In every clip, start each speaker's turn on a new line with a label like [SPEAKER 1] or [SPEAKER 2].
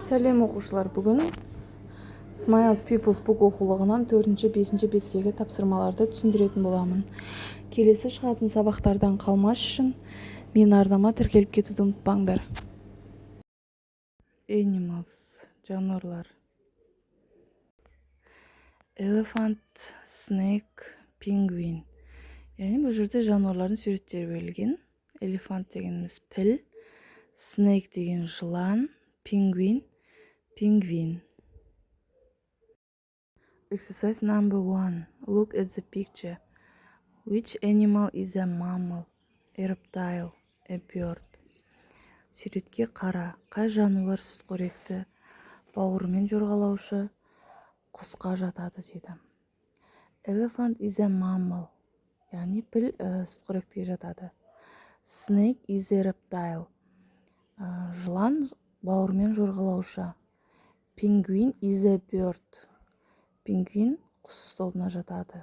[SPEAKER 1] Сәлем оқушылар, бүгін Smiles People's Book оқулығынан 4-5 беттегі тапсырмаларды түсіндіретін боламын. Келесі шығатын сабақтардан қалмас үшін мен арнама тіркеліп кетуді ұмытпаңдар. Animals, жануарлар. Elephant, snake, penguin. Яғни бұл жерде жануарлардың суреттері берілген. Elephant дегеніміз піл, snake деген жылан, penguin. Exercise number 1. Look at the picture. Which animal is a mammal, a reptile, a bird? Суретке қара. Қай жануар сүтқоректі, бауырымен жорғалаушы, құсқа жатады дейді. Elephant is a mammal. Яғни піл сүтқоректіге жатады. Snake is a reptile. Жылан бауырмен жорғалаушы. Penguin is a bird. Пингвин құс тобына жатады.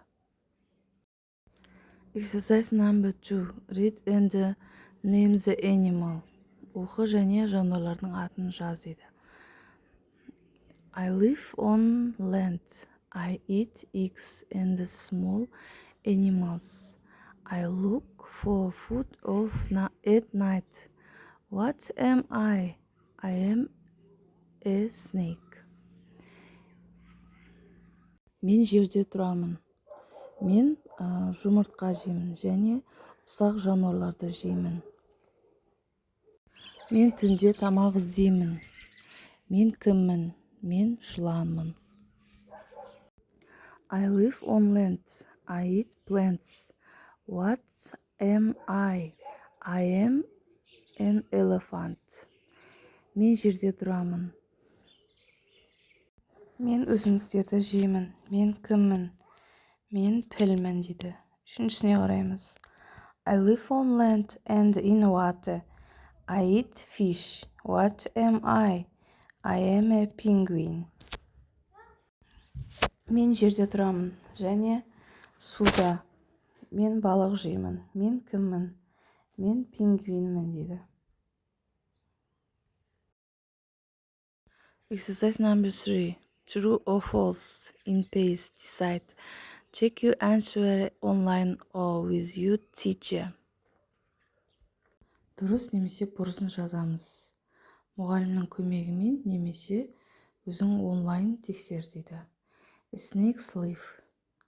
[SPEAKER 1] Exercise number 2. Read and name the animal. Оқы және жануарлардың атын жаз дейді. I live on land. I eat eggs and small animals. I look for food at night. What am I? I am a snake. Мен жерде тұрамын. Мен жұмыртқа жеймін және ұсақ жануарларды жеймін. Мен түнде тамақ іздеймін. Мен кіммін? Мен жыланмын. I live on land. I eat plants. What am I? I am an elephant. Мен жерде тұрамын. Мен өсімдіктерді жеймін. Мен кіммін? Мен пілмін дейді. Үшіншісіне қараймыз. I live on land and in water. I eat fish. What am I? I am a penguin. Мен жерде тұрамын және суда. Мен балық жеймін. Мен кіммін? Мен пингвинмін дейді. Exercise number 3. True or false? In pace, decide. Check your answer online or with your teacher. Дұрыс немесе бұрысын жазамыз. Мұғалімнің көмегімен немесе өзің онлайн тексер дейді. Snakes live,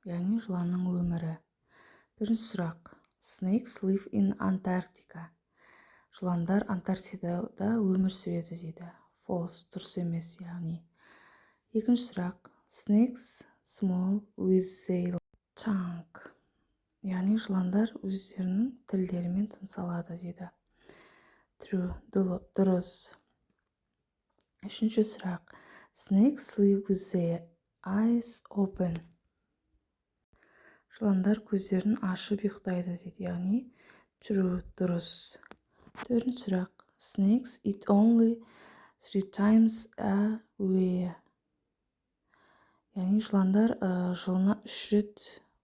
[SPEAKER 1] яғни жыланның өмірі. Бірінші сұрақ. Snakes live in Antarctica. Жыландар Антарктидада өмір сүреді дейді. False, дұрыс емес, яғни. Екінші сұрақ. Snakes small with their tongue. Яғни жыландар өздерінің тілдерімен тыныс алады дейді. True, дұрыс. Үшінші сұрақ. Snakes sleep with their eyes open. Жыландар көздерін ашып ұйықтайды дейді. Яғни true, дұрыс. Төртінші сұрақ. Snakes eat only 3 times a year. Яғни жыландар жылына 3 рет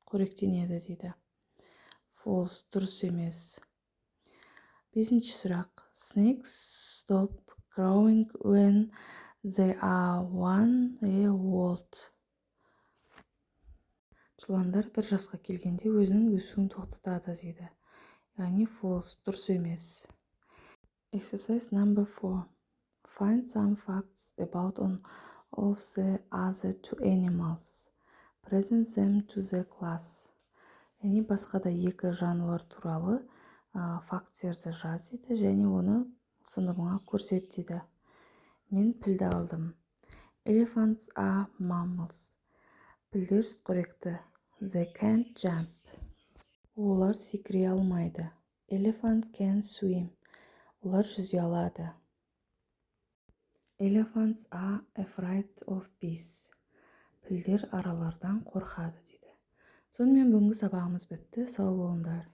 [SPEAKER 1] қоректенеді дейді. False, дұрыс емес. Бесінші сұрақ. Snakes stop growing when they are 1 year old. Жыландар 1 жасқа келгенде өзінің өсуін тоқтатады дейді. Яғни false, дұрыс емес. Exercise number 4. Find some facts about one of the other 2 animals. Present them to the class. Яғни басқа да 2 жануар туралы факттерді жаз дейді және оны сыныбыңа көрсет дейді. Мен пілді алдым. Elephants are mammals. Пілдер сүтқоректі. They can't jump. Олар секіре алмайды. Elephant can swim. Олар жүзе алады. Elephants are afraid of bees. Пілдер аралардан қорқады дейді. Сонымен бүгінгі сабағымыз бітті. Сау болыңдар.